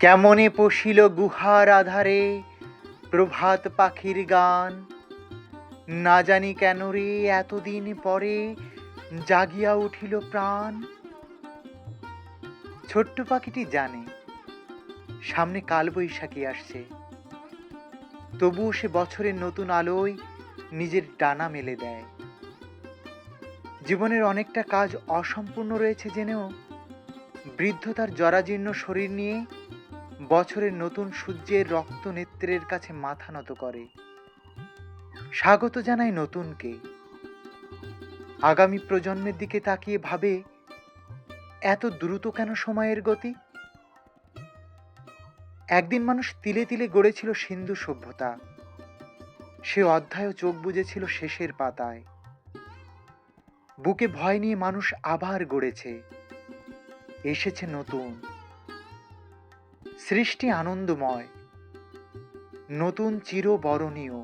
কেমনে পশিল গুহার আধারে প্রভাত পাখির গান, না জানি কেন রে এতদিন পরে জাগিয়া উঠিল প্রাণ। ছোট্ট পাখিটি জানে সামনে কালবৈশাখী আসছে, তবুও সে বছরের নতুন আলোয় নিজের ডানা মেলে দেয়। জীবনের অনেকটা কাজ অসম্পূর্ণ রয়েছে জেনেও বৃদ্ধ তার জরাজীর্ণ শরীর নিয়ে বছরের নতুন সূর্যের রক্ত নেত্রের কাছে মাথা নত করে। স্বাগত জানায় নতুনকে, আগামী প্রজন্মের দিকে তাকিয়ে ভাবে এত দ্রুত কেন সময়ের গতি। একদিন মানুষ তিলে তিলে গড়েছিল সিন্ধু সভ্যতা, সে অধ্যায়ও চোখ বুজেছিল শেষের পাতায়। বুকে ভয় নিয়ে মানুষ আবার গড়েছে, এসেছে নতুন। সৃষ্টি আনন্দময়, নতুন চিরবরণীয়।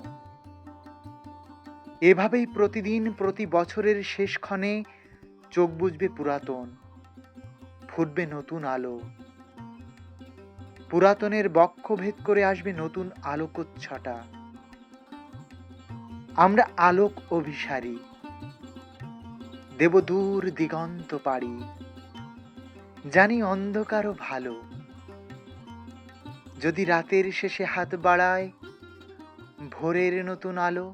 এভাবেই প্রতিদিন প্রতি বছরের শেষক্ষণে চোখ বুজবে পুরাতন, ফুটবে নতুন আলো। পুরাতনের বক্ষ ভেদ করে আসবে নতুন আলোকচ্ছটা। আমরা আলোক অভিসারী, দেব দূর দিগন্ত পাড়ি। জানি অন্ধকারও ভালো, যদি রাতের শেষে হাত বাড়ায় ভোরের নতুন আলো।